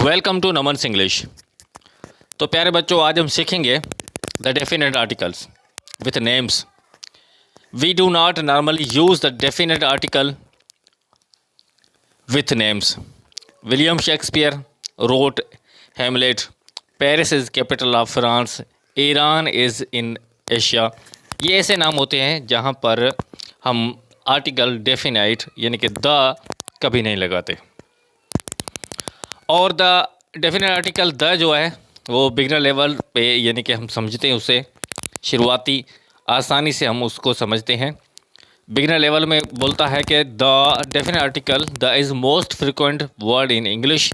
Welcome to Naman English. तो प्यारे बच्चों, आज हम सीखेंगे the definite articles with names. We do not normally use the definite article with names. William Shakespeare wrote Hamlet, Paris is capital of France, Iran is in Asia. ये ऐसे नाम होते हैं जहाँ पर हम आर्टिकल डेफिनेट यानी कि द कभी नहीं लगाते। और द डेफिनेट आर्टिकल द जो है वो बिगनर लेवल पे यानी कि हम समझते हैं उसे, शुरुआती आसानी से हम उसको समझते हैं। बिगनर लेवल में बोलता है कि the definite article the is most frequent word in English.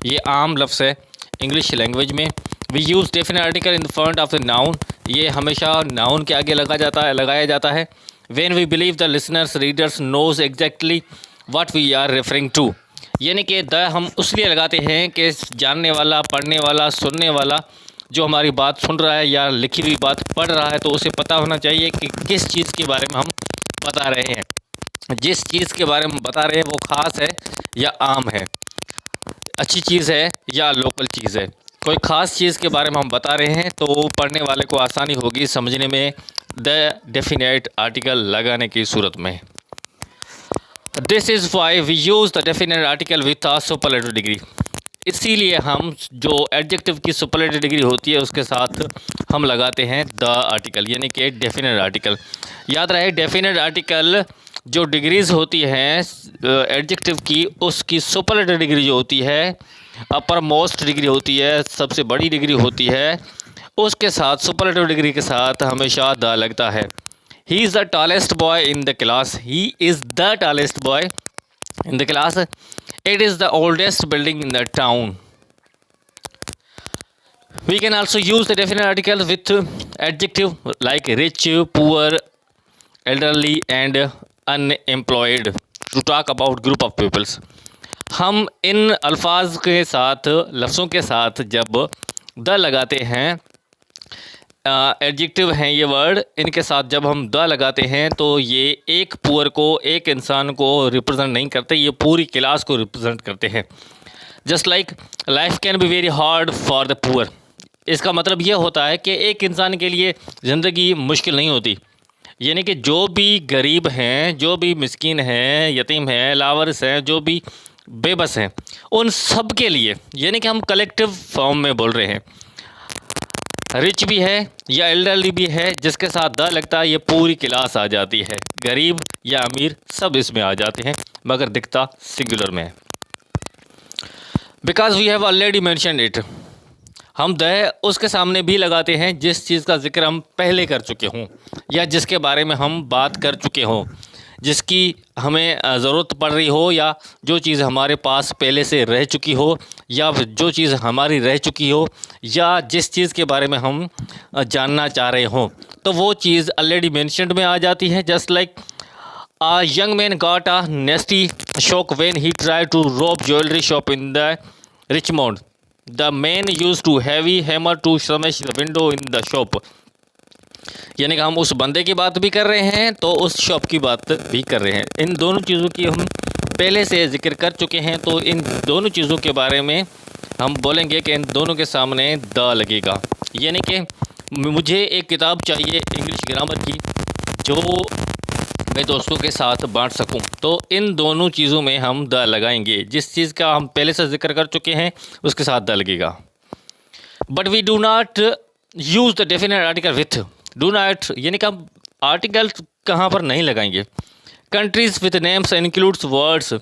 ये आम लफ्ज़ है इंग्लिश लैंग्वेज में। We use definite article in front of the noun. ये हमेशा नाउन के आगे लगाया जाता है। When we believe the listeners readers knows exactly what we are referring to. यानी कि द हम उसलिए लगाते हैं कि जानने वाला, पढ़ने वाला, सुनने वाला जो हमारी बात सुन रहा है या लिखी हुई बात पढ़ रहा है तो उसे पता होना चाहिए कि किस चीज़ के बारे में हम बता रहे हैं। जिस चीज़ के बारे में बता रहे हैं वो ख़ास है या आम है, अच्छी चीज़ है या लोकल चीज़ है। कोई ख़ास चीज़ के बारे में हम बता रहे हैं तो पढ़ने वाले को आसानी होगी समझने में द डेफिनेट आर्टिकल लगाने की सूरत में। This is why we use the definite article with a superlative degree. इसीलिए हम जो एडजेक्टिव की सुपरलेटिव डिग्री होती है उसके साथ हम लगाते हैं द आर्टिकल यानी कि डेफिनेट आर्टिकल। याद रहे, डेफिनेट आर्टिकल जो डिग्रीज़ होती हैं एडजेक्टिव की, उसकी सुपरलेटिव डिग्री जो होती है, अपर मोस्ट डिग्री होती है, सबसे बड़ी डिग्री होती है, उसके साथ सुपरलेटिव डिग्री के साथ हमेशा द लगता है। He is the tallest boy in the class. He is the tallest boy in the class. It is the oldest building in the town. We can also use the definite article with adjective like rich, poor, elderly and unemployed to talk about group of peoples. हम इन अल्फाज के साथ, लफ्ज़ों के साथ जब the लगाते हैं, एडजेक्टिव हैं ये वर्ड, इनके साथ जब हम द लगाते हैं तो ये एक पुअर को, एक इंसान को रिप्रेजेंट नहीं करते, ये पूरी क्लास को रिप्रेजेंट करते हैं। Just like life can be very hard for the poor. इसका मतलब ये होता है कि एक इंसान के लिए ज़िंदगी मुश्किल नहीं होती। यानी कि जो भी गरीब हैं, जो भी मिस्कीन हैं, यतीम हैं, लावारिस हैं, जो भी बेबस हैं, उन सब के लिए, यानी कि हम कलेक्टिव फॉर्म में बोल रहे हैं। रिच भी है या एल्डरली भी है, जिसके साथ द लगता है ये पूरी क्लास आ जाती है। गरीब या अमीर सब इसमें आ जाते हैं, मगर दिखता सिंगुलर में है। Because we have already mentioned it. हम द उसके सामने भी लगाते हैं जिस चीज़ का जिक्र हम पहले कर चुके हों या जिसके बारे में हम बात कर चुके हों, जिसकी हमें ज़रूरत पड़ रही हो, या जो चीज़ हमारे पास पहले से रह चुकी हो, या जो चीज़ हमारी रह चुकी हो, या जिस चीज़ के बारे में हम जानना चाह रहे हों, तो वो चीज़ ऑलरेडी मेंशन्ड में आ जाती है। Just like a young man got a nasty shock when he tried to rob jewellery shop in the Richmond. The man used to heavy hammer to smash the window in the shop. यानी कि हम उस बंदे की बात भी कर रहे हैं तो उस शॉप की बात भी कर रहे हैं। इन दोनों चीज़ों की हम पहले से जिक्र कर चुके हैं, तो इन दोनों चीज़ों के बारे में हम बोलेंगे कि इन दोनों के सामने द लगेगा। यानी कि मुझे एक किताब चाहिए इंग्लिश ग्रामर की जो मैं दोस्तों के साथ बांट सकूं, तो इन दोनों चीज़ों में हम द लगाएंगे। जिस चीज़ का हम पहले से जिक्र कर चुके हैं उसके साथ द लगेगा। But we do not use the definite article with. Do not यानी कि हम आर्टिकल कहाँ पर नहीं लगाएंगे। Countries with names includes words,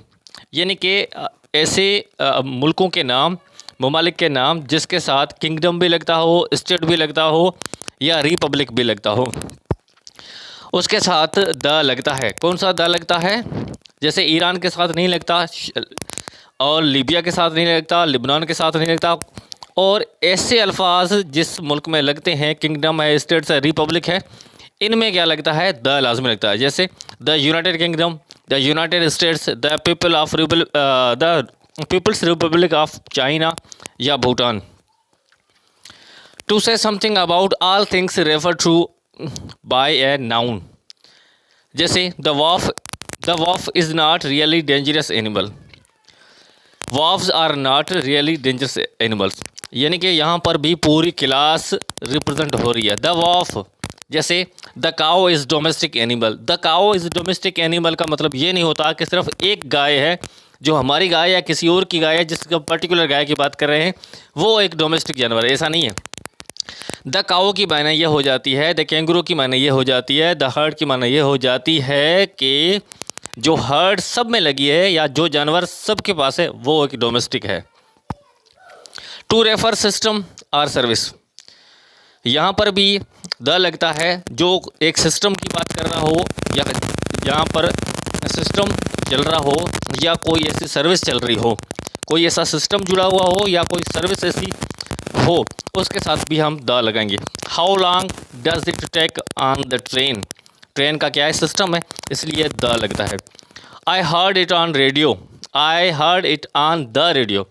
यानी कि ऐसे मुल्कों के नाम, ममालिक के नाम जिसके साथ किंगडम भी लगता हो, स्टेट भी लगता हो, या रिपब्लिक भी लगता हो, उसके साथ द लगता है। कौन सा द लगता है? जैसे ईरान के साथ नहीं लगता, और लीबिया के साथ नहीं लगता, लिबनान के साथ नहीं लगता। और ऐसे अल्फाज जिस मुल्क में लगते हैं, किंगडम है, स्टेट्स है, रिपब्लिक है, इनमें क्या लगता है? द लाजमी लगता है। जैसे the United Kingdom, the United States, the People's Republic of China या Bhutan. To say something about all things refer to by a noun. जैसे the wolf is not really dangerous animal. Wolves are not really dangerous animals, यानी कि यहाँ पर भी पूरी class represent हो रही है। द वॉफ, जैसे the cow is domestic animal. The cow is domestic animal का मतलब ये नहीं होता कि सिर्फ एक गाय है जो हमारी गाय या किसी और की गाय है, जिसका पर्टिकुलर गाय की बात कर रहे हैं वो एक डोमेस्टिक जानवर है, ऐसा नहीं है। द काओ की माने ये हो जाती है, द कैंगरू की माने ये हो जाती है, द हर्ड की माने ये हो जाती है कि जो हर्ड सब में लगी है या जो जानवर सबके पास है वो एक डोमेस्टिक है। टू रेफर सिस्टम और सर्विस, यहाँ पर भी द लगता है। जो एक सिस्टम की बात कर रहा हो या यहाँ पर सिस्टम चल रहा हो या कोई ऐसी सर्विस चल रही हो, कोई ऐसा सिस्टम जुड़ा हुआ हो या कोई सर्विस ऐसी हो, उसके साथ भी हम द लगाएंगे। How long does it take on the train, train का क्या है, सिस्टम है, इसलिए द लगता है। I heard it on radio, I heard it on the radio.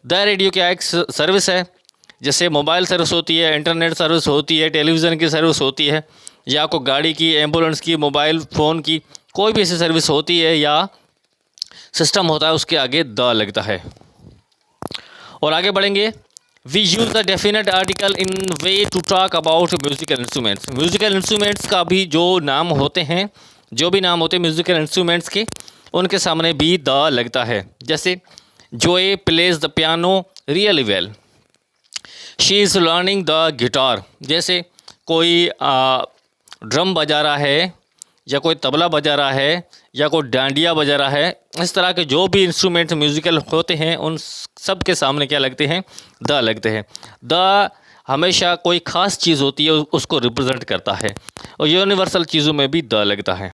The radio क्या एक सर्विस है, जैसे मोबाइल सर्विस होती है, इंटरनेट सर्विस होती है, टेलीविज़न की सर्विस होती है, या कोई गाड़ी की, एम्बुलेंस की, मोबाइल फ़ोन की, कोई भी ऐसी सर्विस होती है या सिस्टम होता है, उसके आगे द लगता है। और आगे बढ़ेंगे। We use the definite article in way to talk about musical instruments. Musical instruments का भी जो नाम होते हैं, जो भी नाम होते हैं म्यूज़िकल इंस्ट्रूमेंट्स के, उनके सामने भी द लगता है। जैसे Joe plays the piano really well, she is learning the guitar. जैसे कोई ड्रम बजा रहा है या कोई तबला बजा रहा है या कोई डांडिया बजा रहा है, इस तरह के जो भी इंस्ट्रूमेंट म्यूज़िकल होते हैं उन सब के सामने क्या लगते हैं, द लगते हैं। द हमेशा कोई ख़ास चीज़ होती है उसको रिप्रेजेंट करता है, और यूनिवर्सल चीज़ों में भी द लगता है।